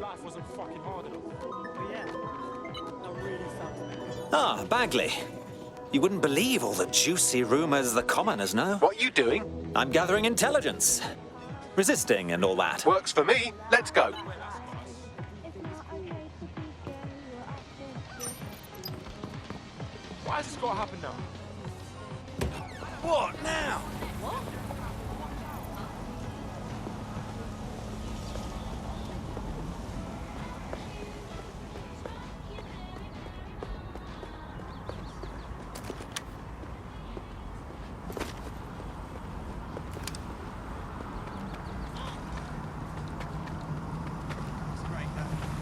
life wasn't fucking hard enough. But yeah, I really felt it. Ah, Bagley. You wouldn't believe all the juicy rumors the commoners know. What are you doing? I'm gathering intelligence. Resisting and all that. Works for me. Let's go. Why has this got to happen now? What now?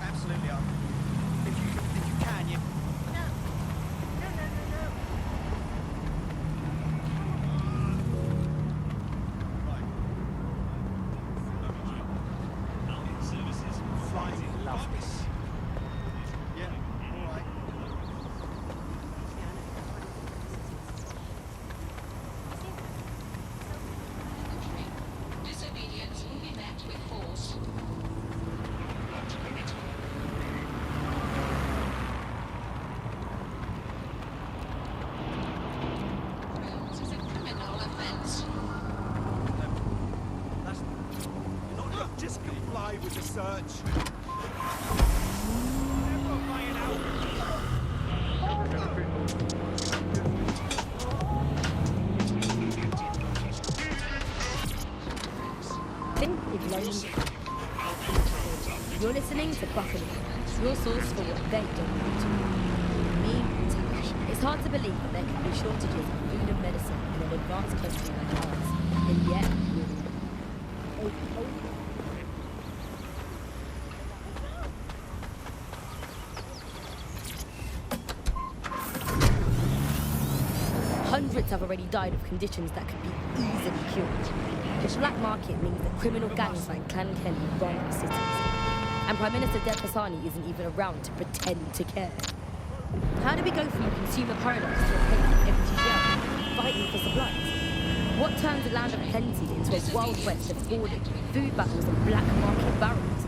Absolutely. If you can, you. No. Flying love this. Yeah, all right. Disobedience will be met with force. This is a criminal offense. Look, just comply with the search. You're listening to Buckingham, your source for what they don't want to know. Me, Tash. It's hard to believe that there can be shortages of food and medicine in an advanced country like ours. And yet, hundreds have already died of conditions that could be easily cured. The black market means that criminal gangs like Clan Kelly run our cities. And Prime Minister Dev Hassani isn't even around to pretend to care. How do we go from a consumer paradise to a place of empty shelves, fighting for supplies? What turns a land of plenty into a wild west of hoarding, food battles and black market barons?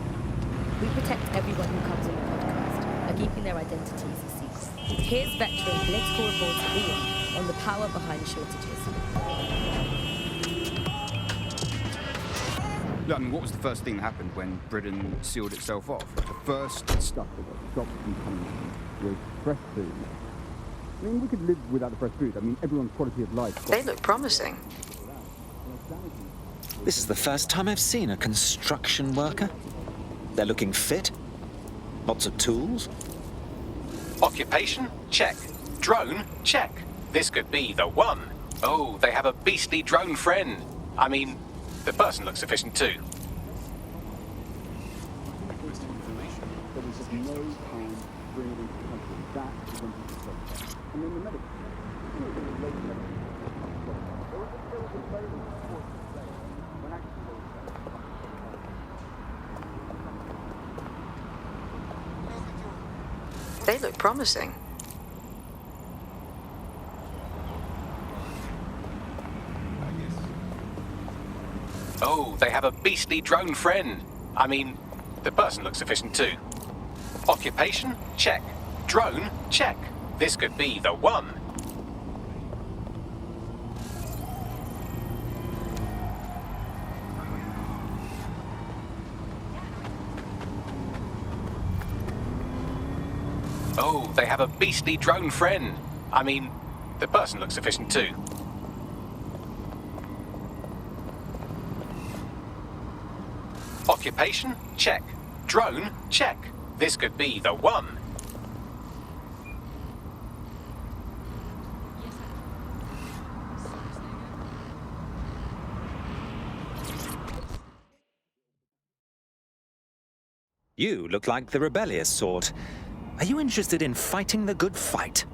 We protect everyone who comes on the podcast by keeping their identities a secret. Here's veteran political reporter Ian on the power behind shortages. Look, I mean, what was the first thing that happened when Britain sealed itself off? The first stuff that got stopped from coming was fresh food. I mean, we could live without the fresh food. I mean, everyone's quality of life. They look promising. This is the first time I've seen a construction worker. They're looking fit. Lots of tools. Occupation? Check. Drone? Check. This could be the one. Oh, they have a beastly drone friend. I mean, the person looks efficient too. There was just no time bringing it into the country. That is when people stopped. And then the medical. There was a load of medical. When actually They look promising. Oh, they have a beastly drone friend. I mean, the person looks efficient too. Occupation? Check. Drone? Check. This could be the one. Oh, they have a beastly drone friend. I mean, the person looks efficient too. Occupation? Check. Drone? Check. This could be the one. You look like the rebellious sort. Are you interested in fighting the good fight?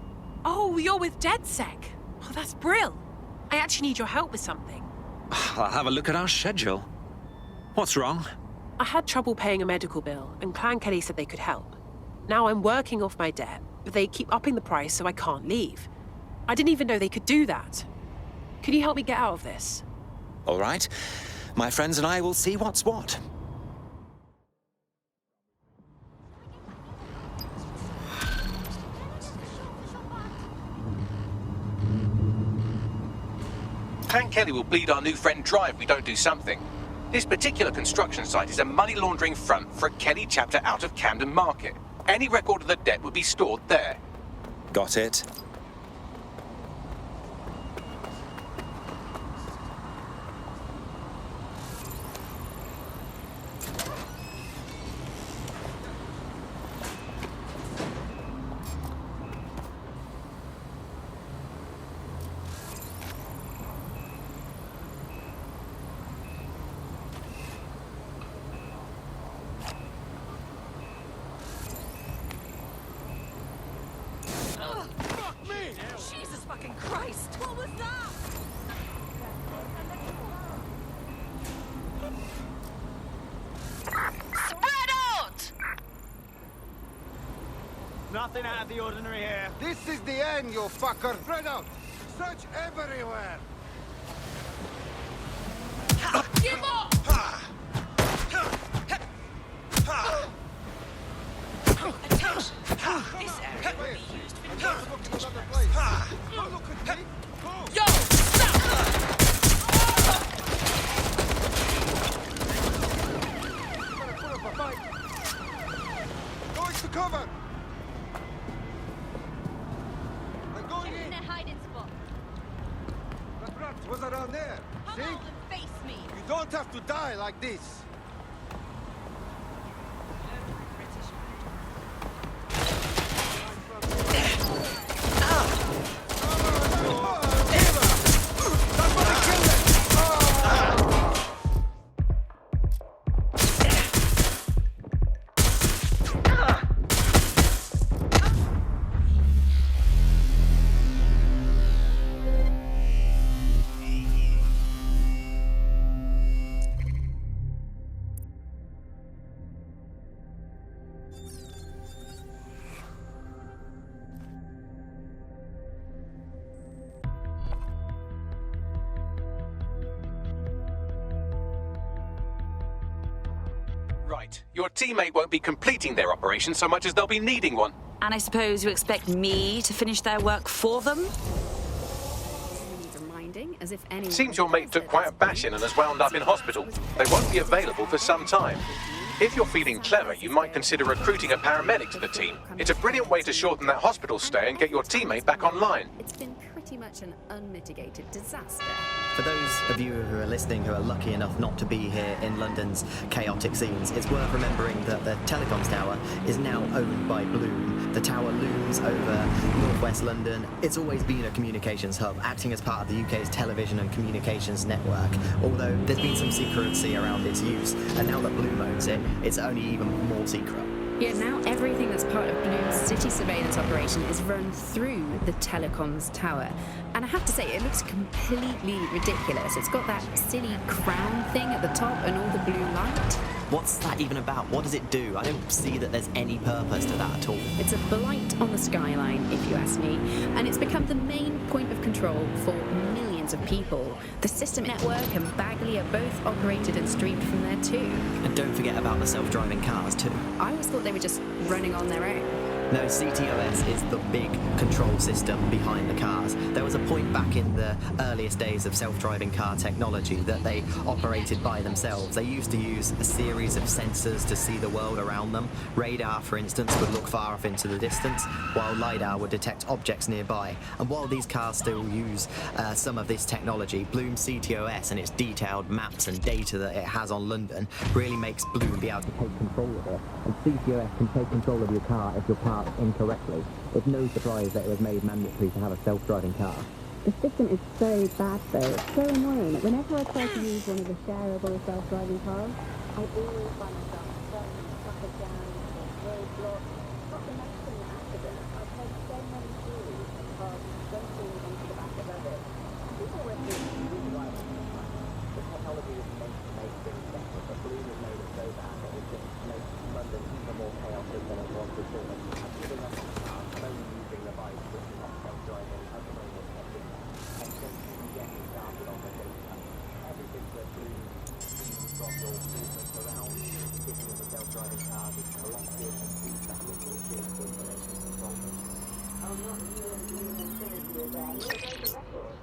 Oh, you're with DedSec. Oh, that's brill. I actually need your help with something. I'll have a look at our schedule. What's wrong? I had trouble paying a medical bill, and Clan Kelly said they could help. Now I'm working off my debt, but they keep upping the price so I can't leave. I didn't even know they could do that. Can you help me get out of this? All right. My friends and I will see what's what. Clan Kelly will bleed our new friend dry if we don't do something. This particular construction site is a money laundering front for a Kelly chapter out of Camden Market. Any record of the debt would be stored there. Got it. Jesus fucking Christ! What was that? Spread out! Nothing out of the ordinary here. This is the end, you fucker! Spread out! Search everywhere! Give up! Attention! This area will be used for Don't look at me! Go! Yo! Stop! Put up a fight! Going to cover! I'm going in! hiding spot. That rat was around there! See? and face me. You don't have to die like this! Right. Your teammate won't be completing their operation so much as they'll be needing one. And I suppose you expect me to finish their work for them? Reminding, as if anyone Seems your mate took quite a bashing and has wound up in hospital. They won't be available for some time. If you're feeling clever, you might consider recruiting a paramedic to the team. It's a brilliant way to shorten that hospital stay and get your teammate back online. It's been pretty much an unmitigated disaster. For those of you who are listening who are lucky enough not to be here in London's chaotic scenes, it's worth remembering that the telecoms tower is now owned by Bloom. The tower looms over northwest London. It's always been a communications hub, acting as part of the UK's television and communications network, although there's been some secrecy around its use, and now that Bloom owns it, it's only even more secret. Yeah, now everything that's part of Bloom's city surveillance operation is run through the telecoms tower. And I have to say, it looks completely ridiculous. It's got that silly crown thing at the top and all the blue light. What's that even about? What does it do? I don't see that there's any purpose to that at all. It's a blight on the skyline, if you ask me, and it's become the main point of control for millions of people. The System Network and Bagley are both operated and streamed from there too. And don't forget about the self-driving cars too. I always thought they were just running on their own. No, CTOS is the big control system behind the cars. There was a point back in the earliest days of self-driving car technology that they operated by themselves. They used to use a series of sensors to see the world around them. Radar, for instance, would look far off into the distance, while LiDAR would detect objects nearby. And while these cars still use some of this technology, Bloom CTOS and its detailed maps and data that it has on London really makes Bloom be able to take control of it. And CTOS can take control of your car if your car incorrectly. It's no surprise that it was made mandatory to have a self-driving car. The system is so bad though, it's so annoying. Whenever I try to use one of the shareable self-driving cars, I always find myself turning traffic jams or roadblocks. Not to mention the accidents. I've heard so many stories of cars jumping onto the back of others. People were doing driving. The technology is meant to make things better, but Bloom has made it so bad that it just makes London even more chaotic than it was before. Giving us only using the bike, which is not self-driving, at the moment, and don't even getting started on the data. Everything that Bloom sees from your movements around sitting in the self-driving car is collected and feeds back into the information control. I'm not doing Infinity again. You're going to record.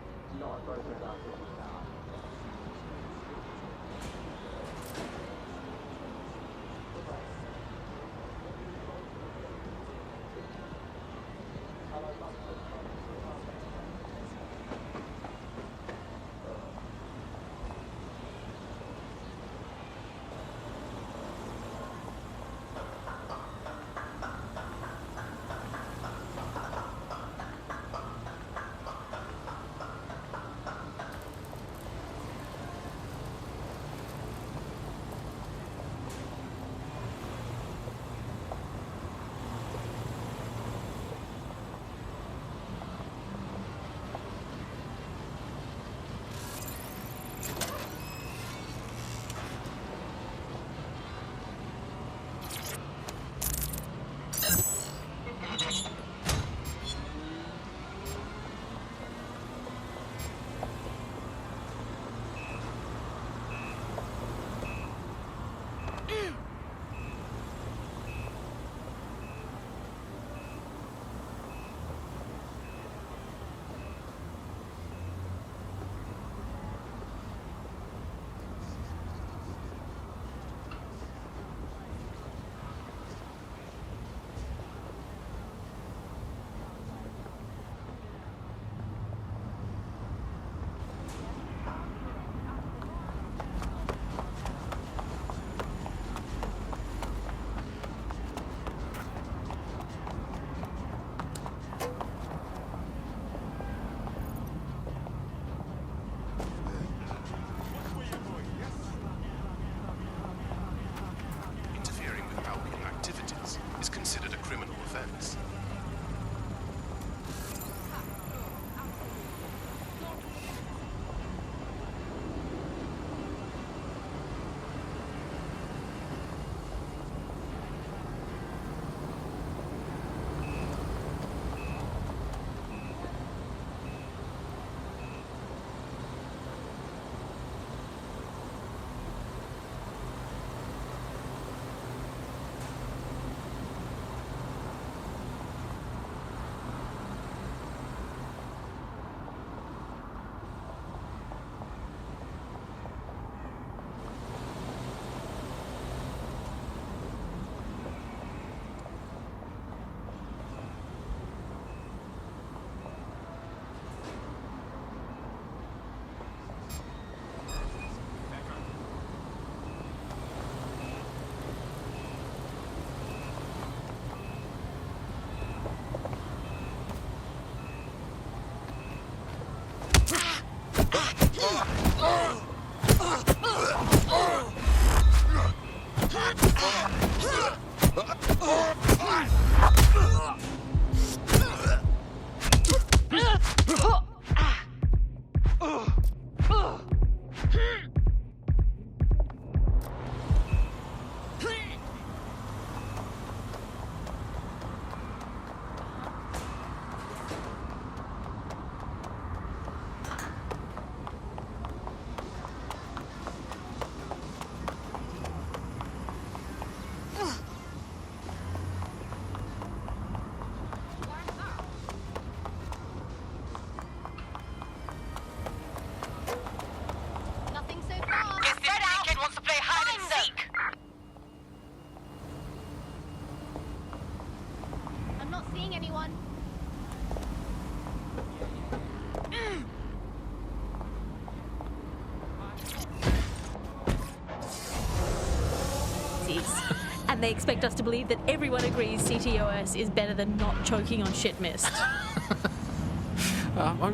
And they expect us to believe that everyone agrees CTOS is better than not choking on shit mist.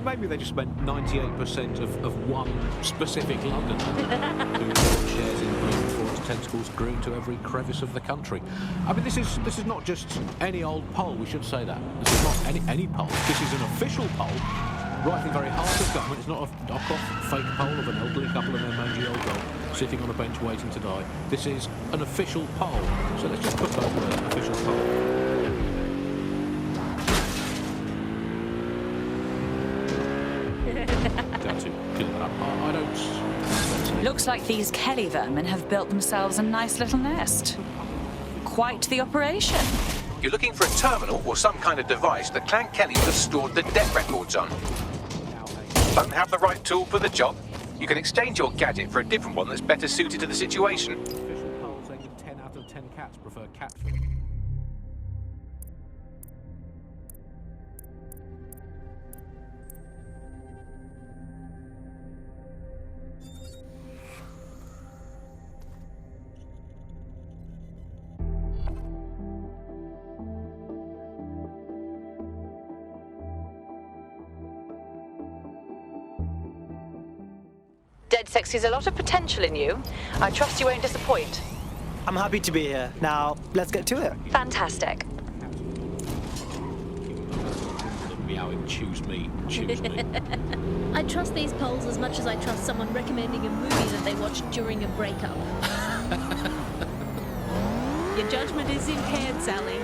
Maybe they just meant 98% of one specific Londoner who shares in blue before its tentacles grew into every crevice of the country. I mean, this is not just any old poll. We should say that this is not any poll. This is an official poll, right in the very heart of government. It's not a knock-off fake poll of an elderly couple and their mangy old dog sitting on a bench waiting to die. This is an official poll. So let's just put those words, official poll. Looks like these Kelly vermin have built themselves a nice little nest. Quite the operation. You're looking for a terminal or some kind of device that Clan Kelly would have stored the debt records on. Don't have the right tool for the job? You can exchange your gadget for a different one that's better suited to the situation. Official poll saying 10 out of 10 cats prefer cat food. DedSec sees a lot of potential in you. I trust you won't disappoint. I'm happy to be here. Now, let's get to it. Fantastic. Meowing, choose me, choose me. I trust these polls as much as I trust someone recommending a movie that they watched during a breakup. Your judgment is impaired, Sally.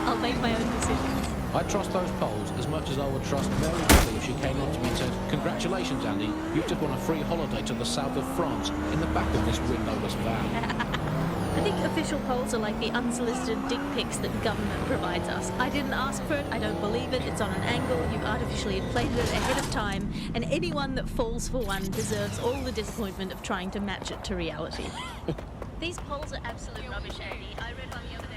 I'll make my own decisions. I trust those polls as much as I would trust Mary Kelly if she came up to me and said, "Congratulations, Andy, you've just won a free holiday to the south of France in the back of this windowless van." I think official polls are like the unsolicited dick pics that government provides us. I didn't ask for it, I don't believe it, it's on an angle, you've artificially inflated it ahead of time, and anyone that falls for one deserves all the disappointment of trying to match it to reality. These polls are absolute rubbish, Andy. I read one the other day.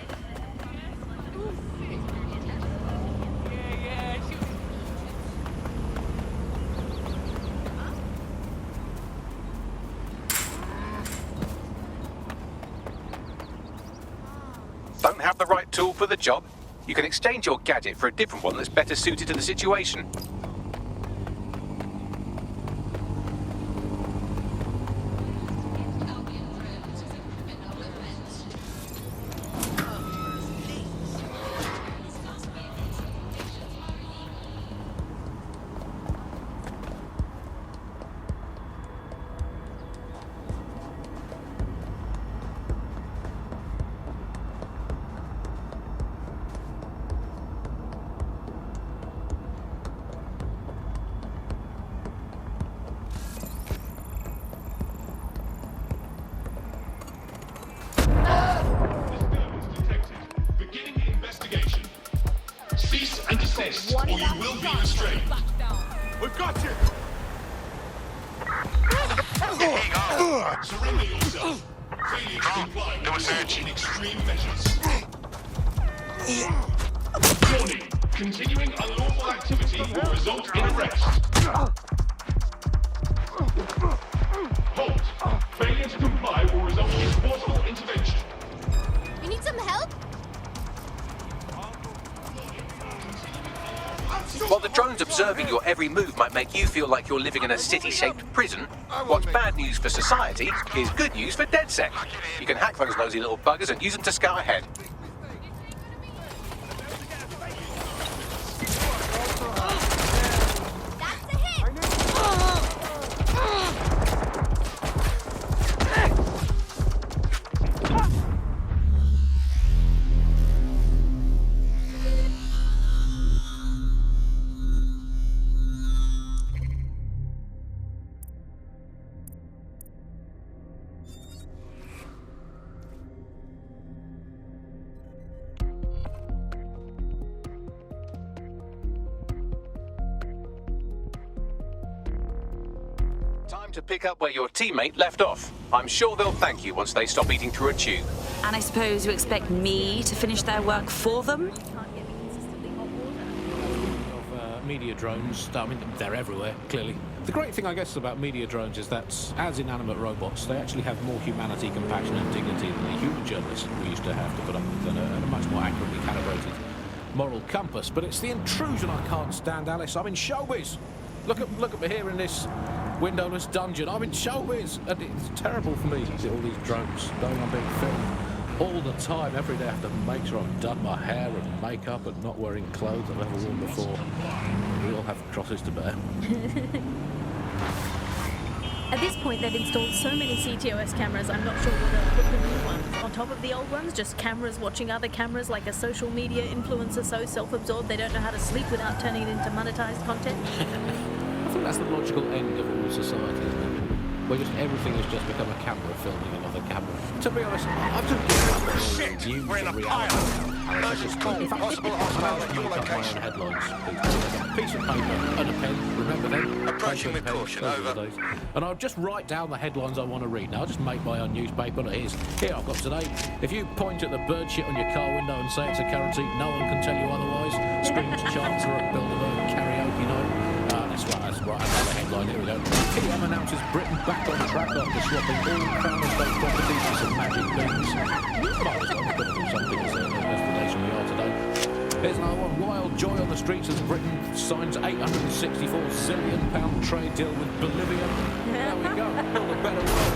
Don't have the right tool for the job? You can exchange your gadget for a different one that's better suited to the situation. Or you will be restrained. We've got you! Surrender yourself. Failure to comply will result in extreme measures. Warning. Continuing unlawful activity will result in arrest. Halt. Failure to comply will result in forceful intervention. You need some help? While the drones observing your every move might make you feel like you're living in a city-shaped prison, what's bad news for society is good news for DedSec. You can hack those nosy little buggers and use them to scout ahead. Time to pick up where your teammate left off. I'm sure they'll thank you once they stop eating through a tube. And I suppose you expect me to finish their work for them? Media drones, I mean, they're everywhere, clearly. The great thing, I guess, about media drones is that, as inanimate robots, they actually have more humanity, compassion and dignity than the human journalists we used to have to put up with, and a much more accurately calibrated moral compass. But it's the intrusion I can't stand, Alice. I'm in showbiz. Look at me here in this windowless dungeon. I'm in showbiz, and it's terrible for me to see all these drones knowing I'm being filmed all the time. Every day I have to make sure I've done my hair and makeup and not wearing clothes I've never worn before. We all have crosses to bear. At this point, they've installed so many CTOS cameras, I'm not sure whether to put the new ones on top of the old ones, just cameras watching other cameras like a social media influencer so self-absorbed they don't know how to sleep without turning it into monetized content. I think that's the logical end of all society, isn't it? Where just everything has just become a camera filming another camera. To be honest, I've just given up on Shit! We're in a pile! In fact, possible hostile, you will make up my own headlines. A piece of paper and a pen, remember them? Approaching with caution, over. And I'll just write down the headlines I want to read. Now, I'll just make my own newspaper. Here I've got today. If you point at the bird shit on your car window and say it's a currency, no one can tell you otherwise. Screams Chancellor at Bilderberg karaoke night. That's right. Another headline. Here we go. PM announces Britain back on track after swapping all Crown Estate properties for some magic beans. Might as well have got to do something as the nation we are today. Here's another one. Wild joy on the streets as Britain signs £864 zillion trade deal with Bolivia. There we go. Build a better world.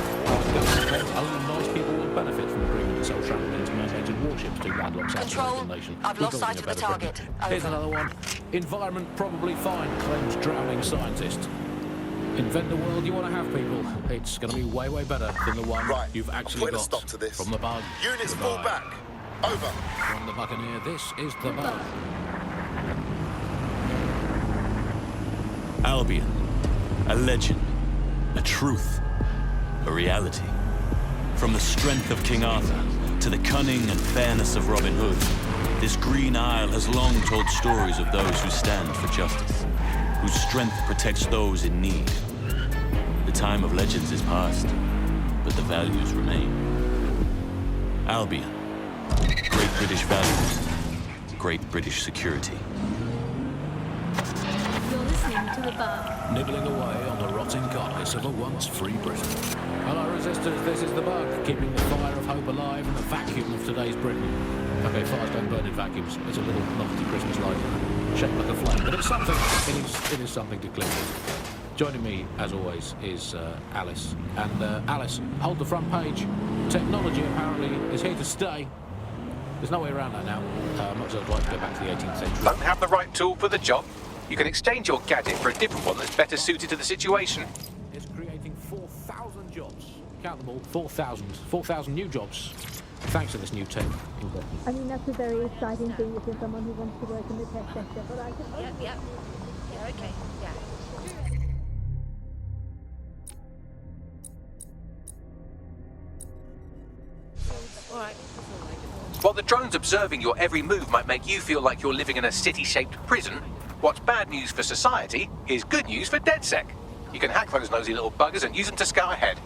Only nice people will benefit from agreement to sell travel into man-made warships to landlocked South nation. I've lost sight of the target. Here's another one. Environment probably fine, claims drowning scientist. Invent the world you want to have, people. It's going to be way, way better than the one you've actually got. Stop to this. From the bug. Units fall back. Over. From the Buccaneer, this is the bug. Albion. A legend. A truth. A reality. From the strength of King Arthur to the cunning and fairness of Robin Hood, this Green Isle has long told stories of those who stand for justice, whose strength protects those in need. The time of legends is past, but the values remain. Albion. Great British values. Great British security. You're listening to the bug. Nibbling away on the rotting carcass of a once free Britain. Hello, resistors, this is the bug, keeping the fire of hope alive in the vacuum of today's Britain. Okay, fires don't burn in vacuums. It's a little novelty Christmas light, shaped like a flame, but it's something. It is something to cling with. Joining me, as always, is Alice. And Alice, hold the front page. Technology apparently is here to stay. There's no way around that now. Much as I'd like to go back to the 18th century. Don't have the right tool for the job? You can exchange your gadget for a different one that's better suited to the situation. It's creating 4,000 jobs. Count them all. 4,000. 4,000 new jobs. Thanks to this new tech investment. I mean, that's a very exciting thing if you're someone who wants to work in the tech sector, but I can... Yep. Yeah, okay. Yeah. Alright. While the drones observing your every move might make you feel like you're living in a city-shaped prison, what's bad news for society is good news for DedSec. You can hack those nosy little buggers and use them to scout ahead.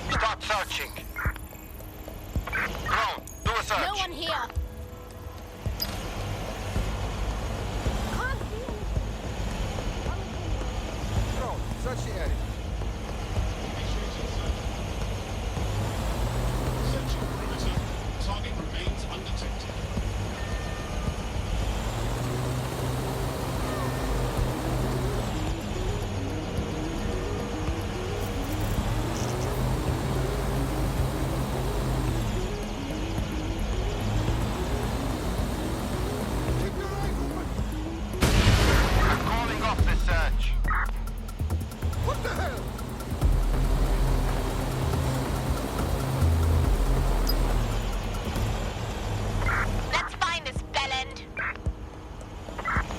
Start searching. Drone, do a search. No one here. Drone, search the area. Searching perimeter. Target remains undetected. I'm calling off the search. What the hell? Let's find this bellend.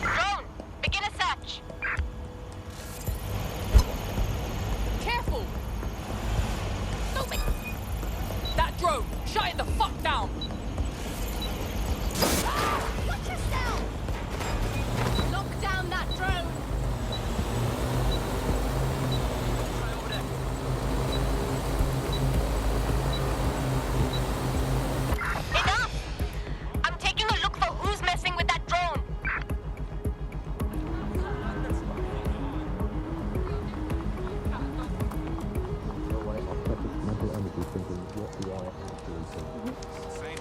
Drone, begin a search. Careful! Stupid! That drone! Shut it the fuck down! Watch yourself! Lock down that drone! Enough! I'm taking a look for who's messing with that drone.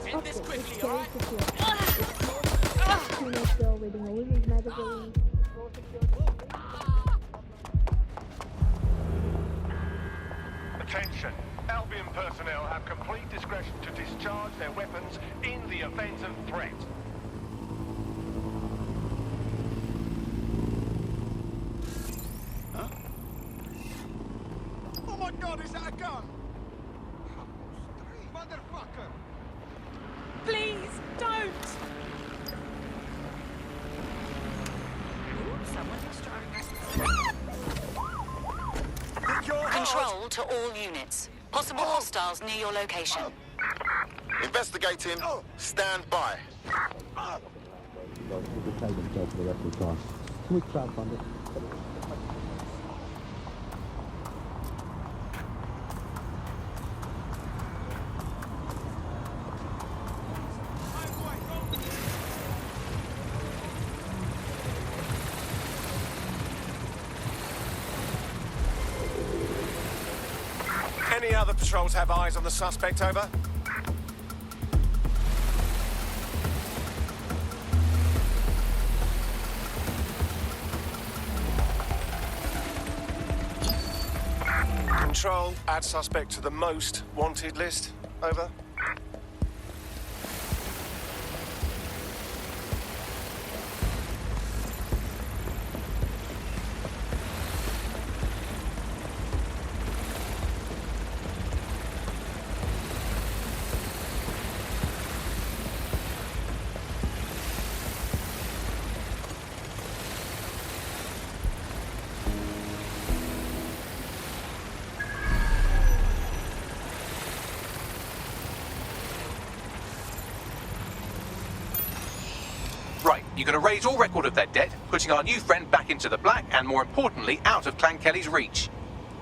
End this quickly, Very alright? secure. Let's go magazine. Attention. Albion personnel have complete discretion to discharge their weapons in the event of threat. Huh? Oh my god, is that a gun? Motherfucker! Please, don't! Control to all units. Possible hostiles near your location. Investigating. Stand by. We crowdfund it. Any other patrols have eyes on the suspect, over? Control, add suspect to the most wanted list, over. Right, you're going to raise all record of their debt, putting our new friend back into the black and, more importantly, out of Clan Kelly's reach.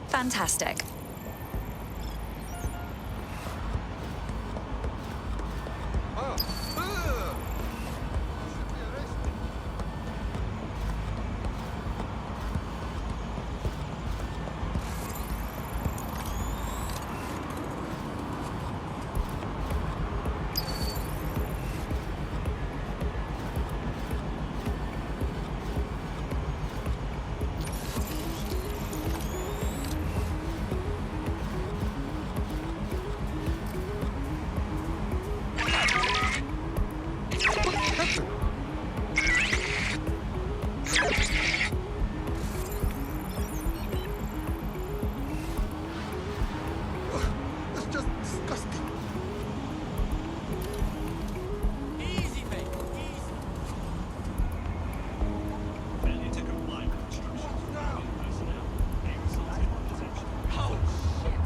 Fantastic. That's just disgusting. Easy, mate. Easy. Failure to comply with instructions from Albion personnel may result in detention. Oh, shit.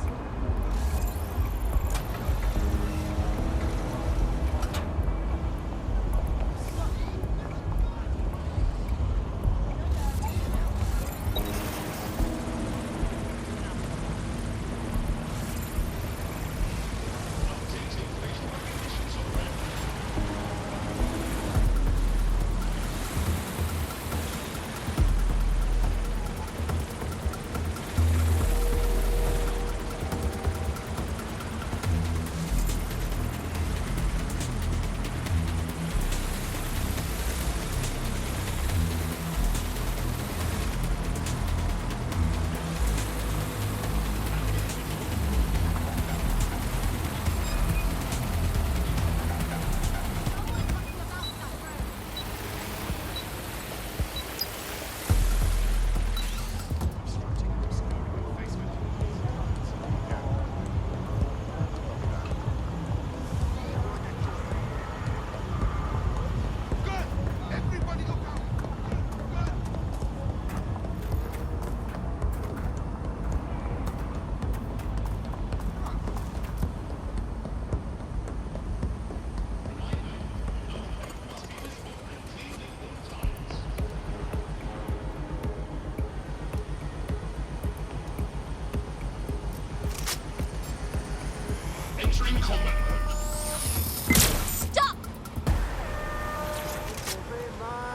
Entering combat mode. Stop!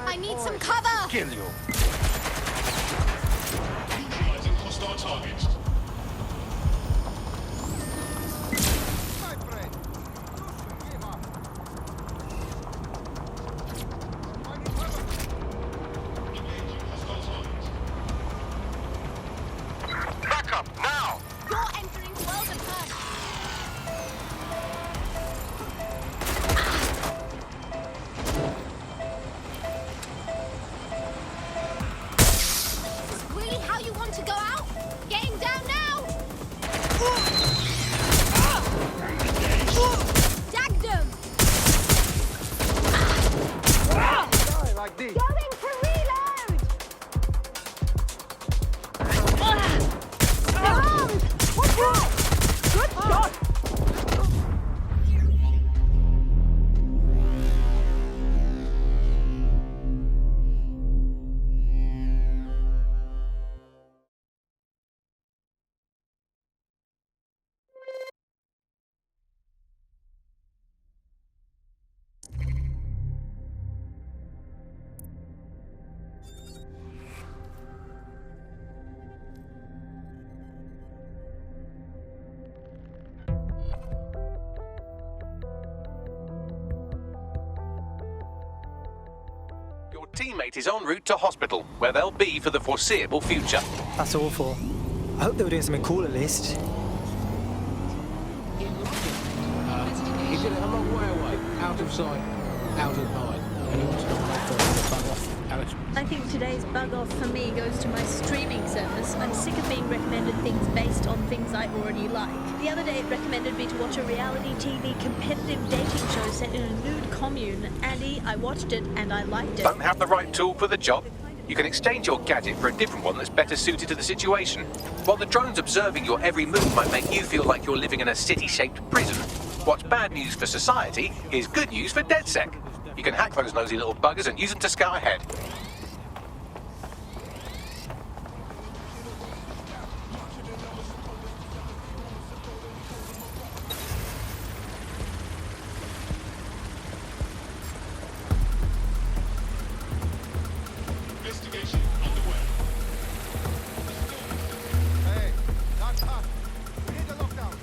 I need some cover! Kill you. Neutralizing hostile targets. to go out. Getting down now. Tagged him. Like this. Going for reload. What's wrong? Good shot. Your teammate is en route to hospital, where they'll be for the foreseeable future. That's awful. I hope they were doing something cool at least. He did it a long way away, out of sight, out of mind. And he wants to make the bug off, Alex. I think today's bug off for me goes to my streaming service. I'm sick of being recommended things based on things I already like. The other day it recommended me to watch a reality TV competitive dating show set in a nude commune. Andy, I watched it and I liked it. Don't have the right tool for the job? You can exchange your gadget for a different one that's better suited to the situation. While the drones observing your every move might make you feel like you're living in a city-shaped prison, what's bad news for society is good news for DedSec. You can hack those nosy little buggers and use them to scout ahead. Investigation underway. Hey, that's us. We need the lockdown.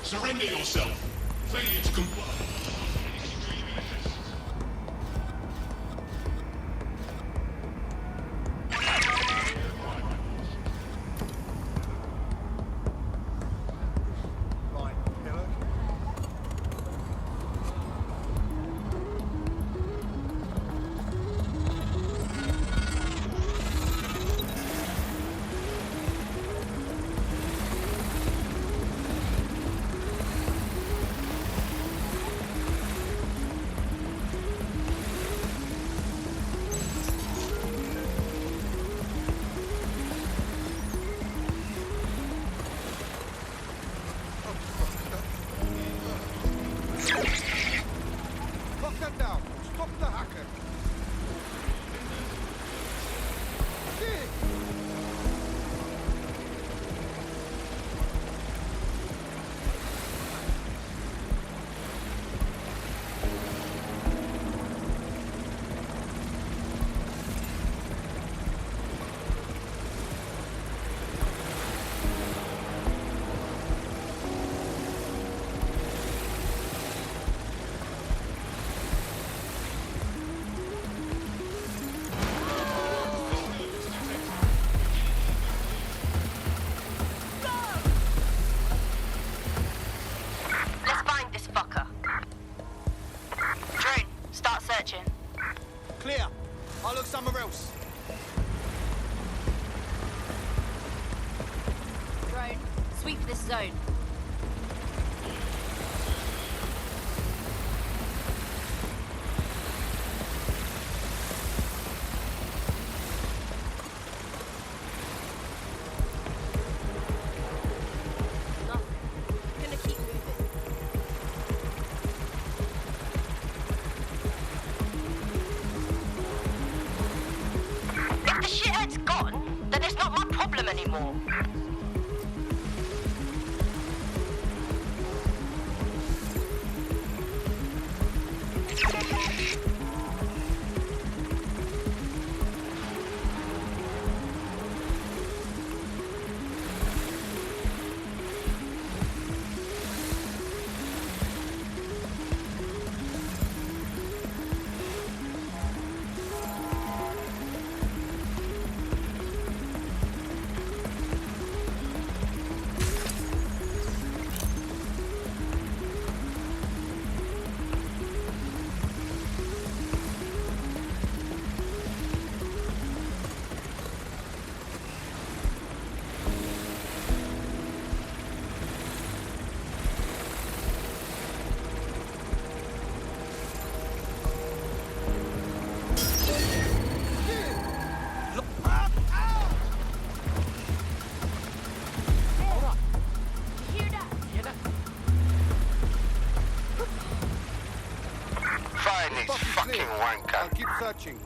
Surrender yourself. Failure to comply. Lock them down. Stop the hacker. Let's find this fucker. Drone, start searching. Clear. I'll look somewhere else. Drone, sweep this zone. Gonna keep moving. If the shithead's gone, then it's not my problem anymore. wanker. I'll keep searching.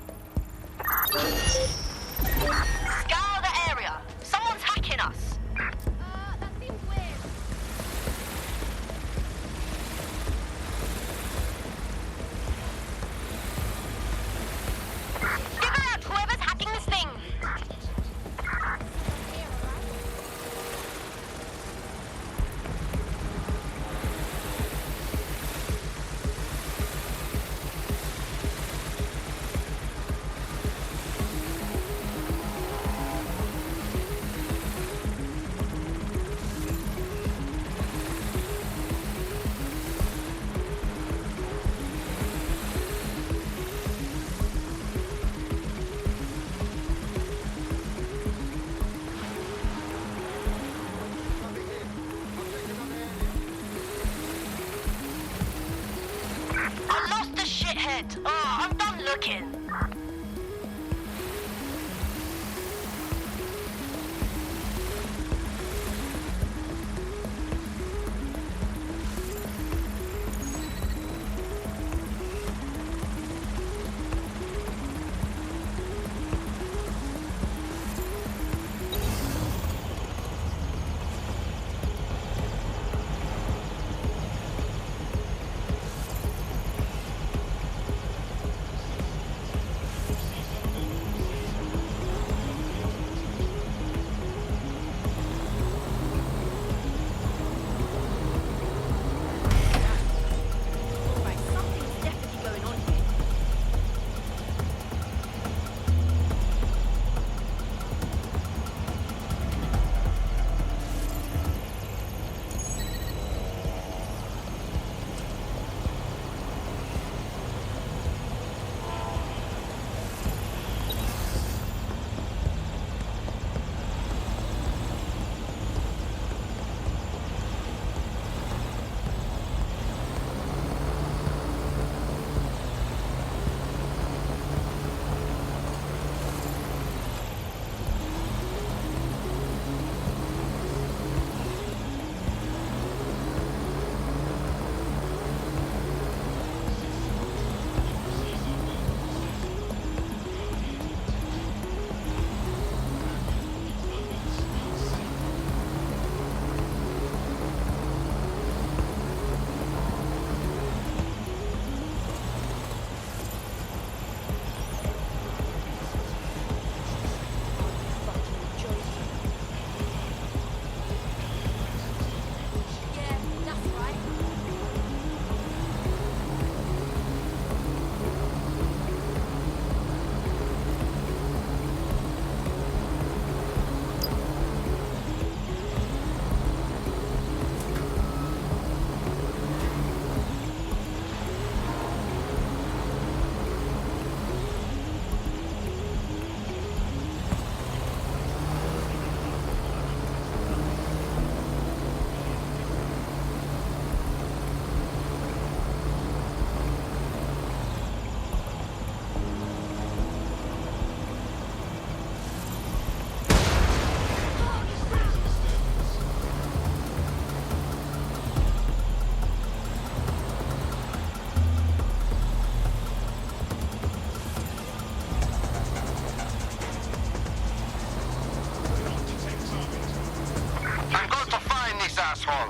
Scour the area. Someone's hacking us. That seems weird. Figure out whoever's hacking this thing. I lost the shithead. Oh, I'm done looking.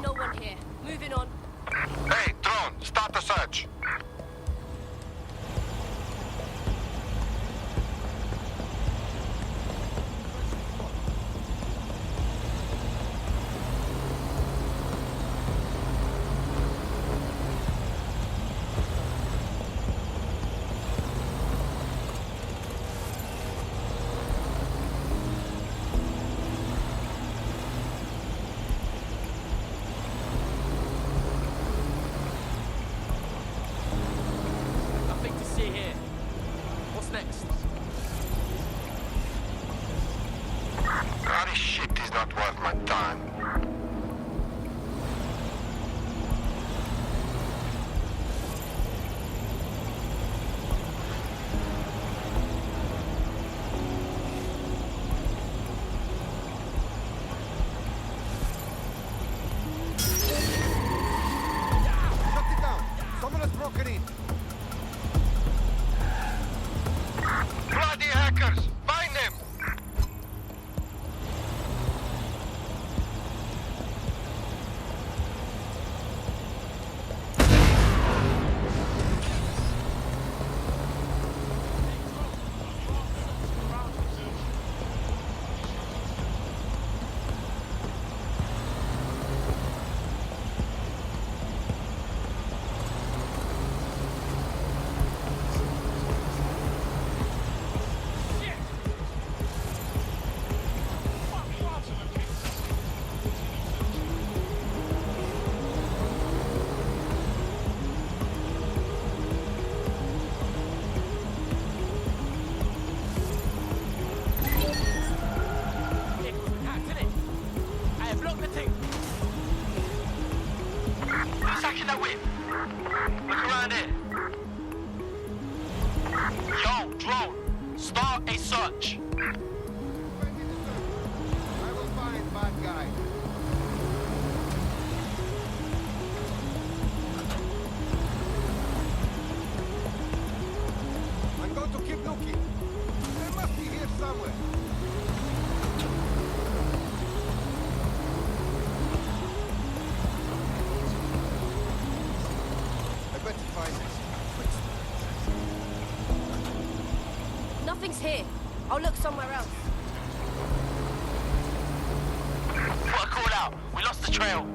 No one here. Moving on. Hey, drone, start the search. Nothing to see here. What's next? This shit is not worth my time. Shut it down. Someone has broken in. Checking the whip. Look around here. Yo, drone. Start a search. I will find bad guy. I'm going to keep looking. They must be here somewhere. I bet you find this. Nothing's here. I'll look somewhere else. Put a call out. We lost the trail.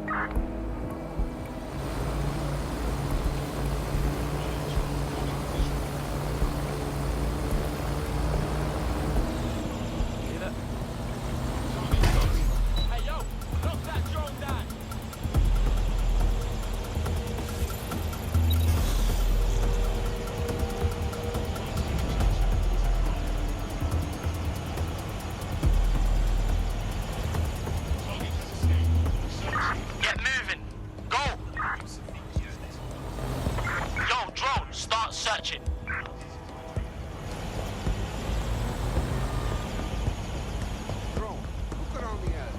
Hey, yo, knock that drone down. Get moving. Go. Yo, drone. Start searching. Drone, look around the area.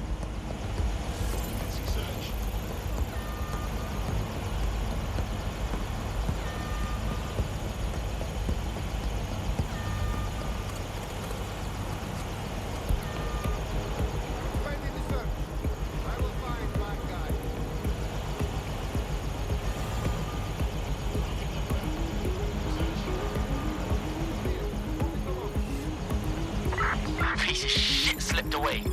Find in the search. I will find bad guy. Piece of shit slipped away.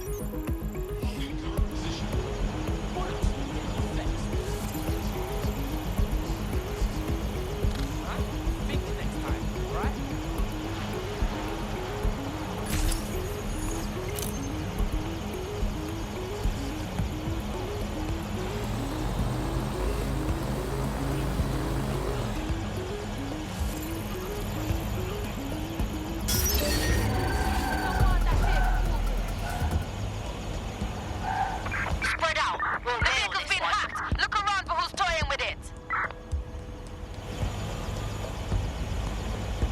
Think next time, right? Spread out. The vehicle's been hacked. Look around for who's toying with it.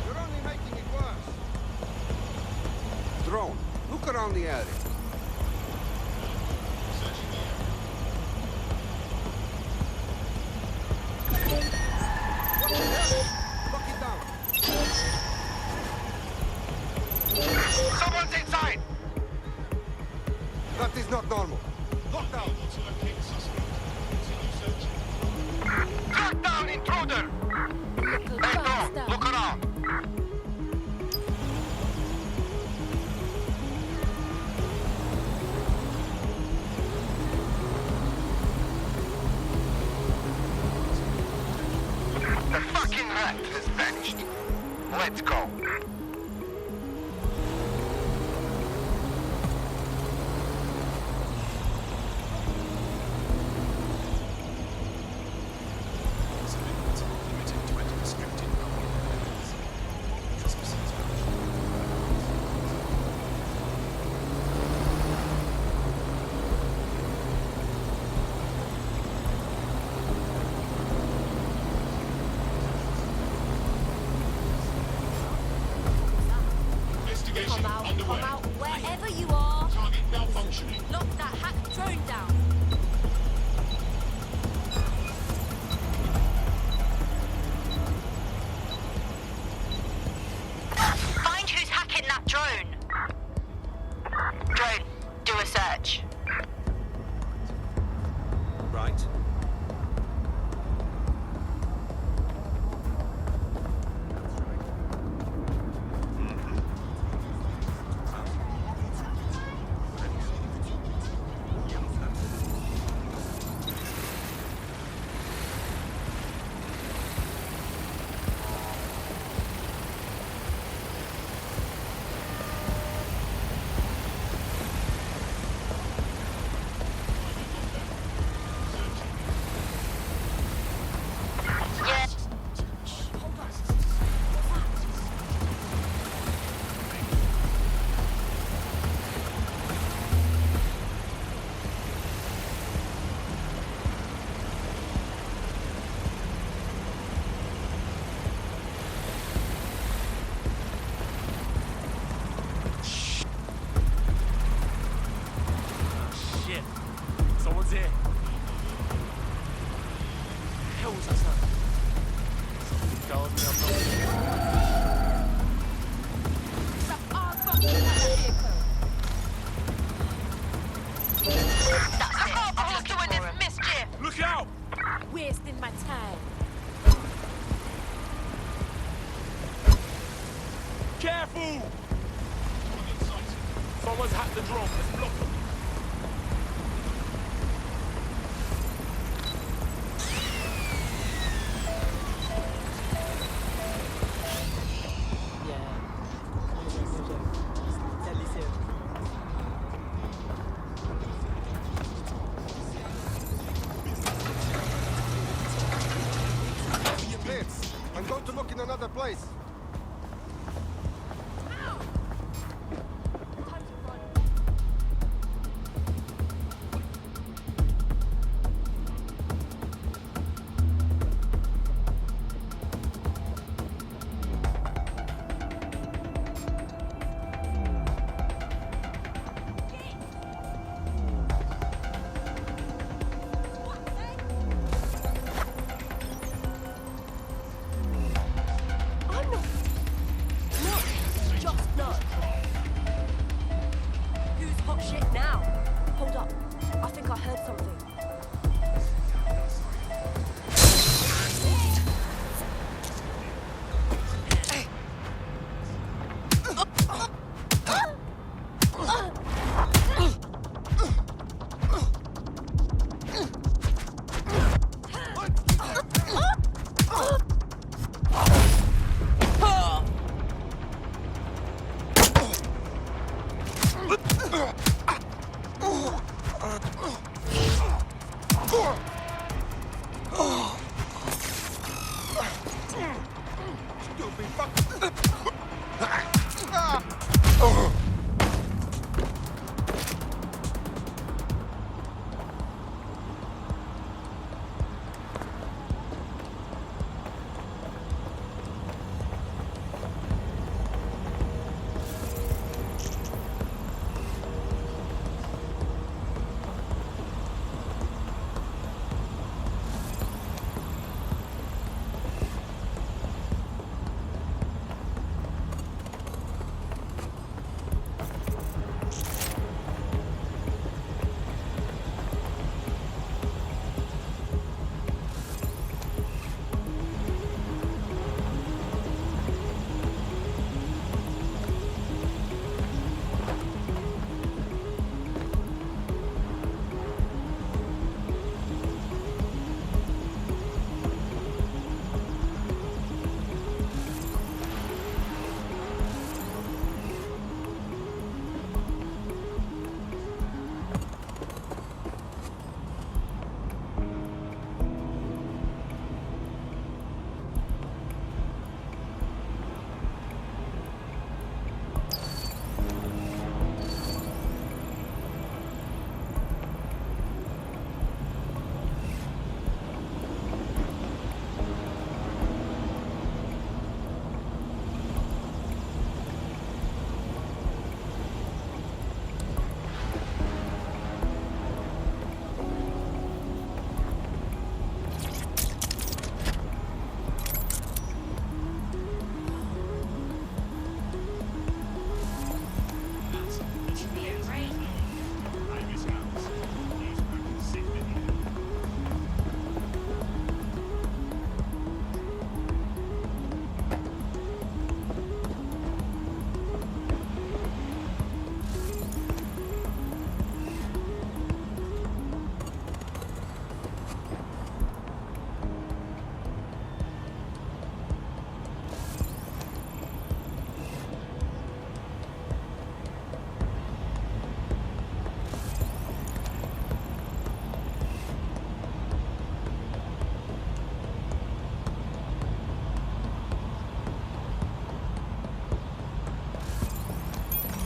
You're only making it worse. Drone, look around the area. Lock it down. Someone's inside. That is not normal. Lock down. Track down, intruder. Hey, drone. Look around. The fucking rat has vanished. Let's go. Limited to enter restricted areas. Trespassers Shit. Someone's here. The hell was that sound? Something tells me I'm Who's doing this mischief? Look out! Wasting my time. Careful! Someone's hacked the drone. Let's block them. Blitz, I'm going to look in another place.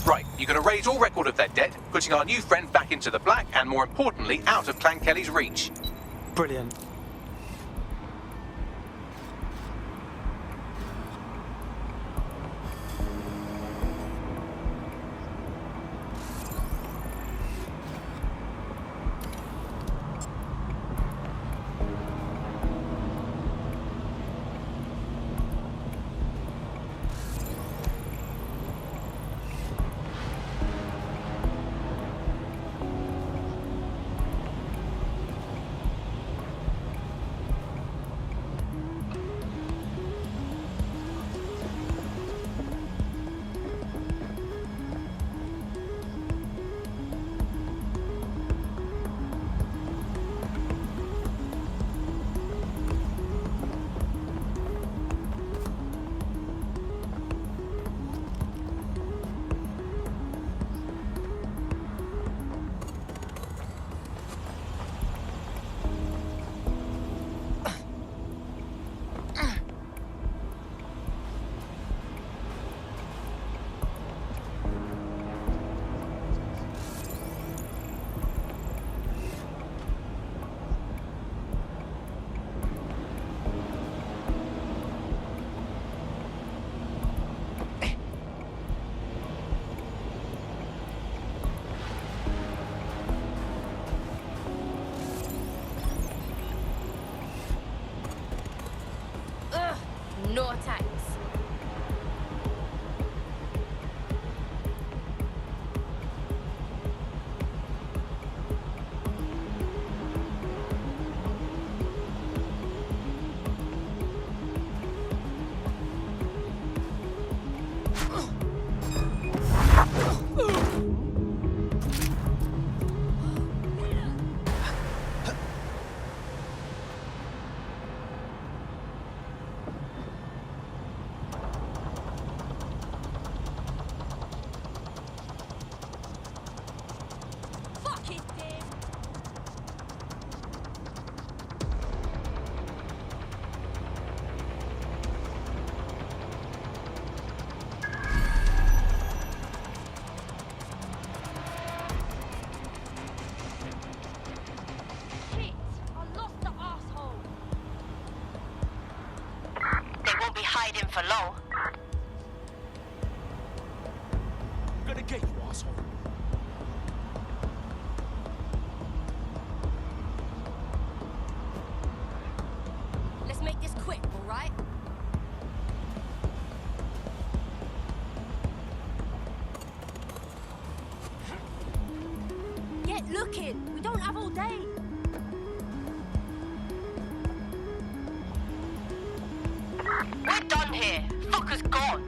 Right, you're going to raise all record of their debt, putting our new friend back into the black and, more importantly, out of Clan Kelly's reach. Brilliant. of tanks. Hiding for long. I'm gonna get you, asshole. Let's make this quick, all right? Get looking. We don't have all day. We're done here. Fucker's gone.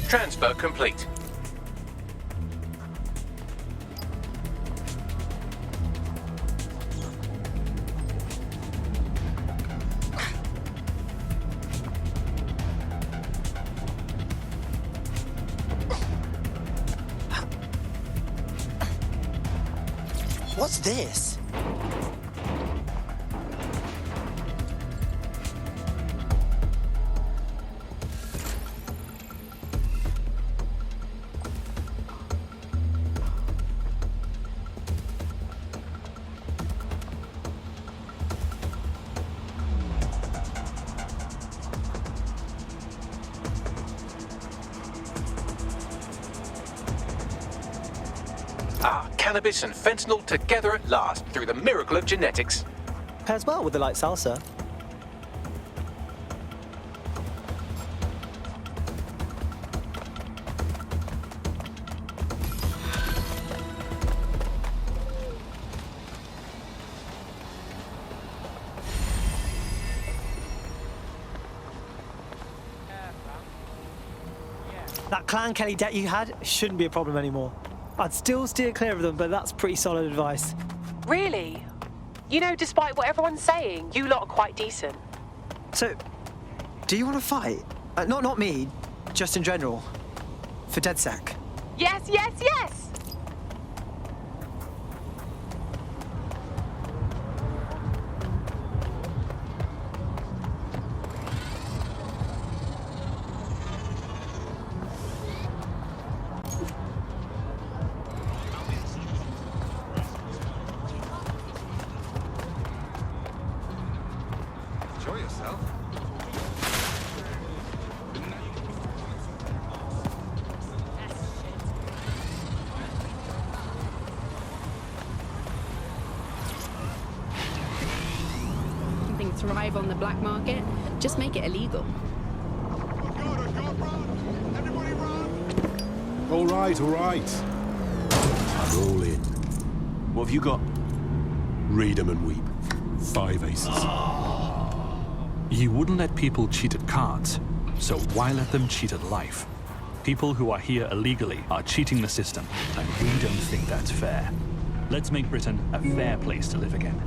Transfer complete. What's this? Cannabis and fentanyl together at last through the miracle of genetics. Pairs well with the light salsa. That Clan Kelly debt you had shouldn't be a problem anymore. I'd still steer clear of them, but that's pretty solid advice. Really? You know, despite what everyone's saying, you lot are quite decent. So, do you want to fight? Not me, just in general. For DedSec. Yes, yes, yes! Enjoy yourself. thrive on the black market, just make it illegal. All right, all right. I'm all in. What have you got? Read 'em and weep. 5 aces. You wouldn't let people cheat at cards, so why let them cheat at life? People who are here illegally are cheating the system, and we don't think that's fair. Let's make Britain a fair place to live again.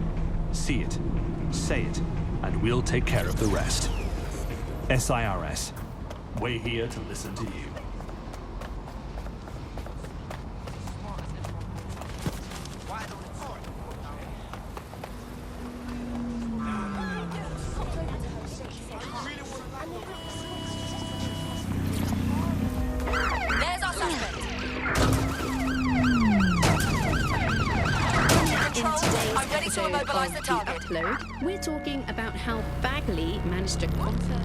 See it, say it, and we'll take care of the rest. SIRS. We're here to listen to you. There's our suspect. I'm ready to immobilize the target. Upload, we're talking about how Bagley managed to conquer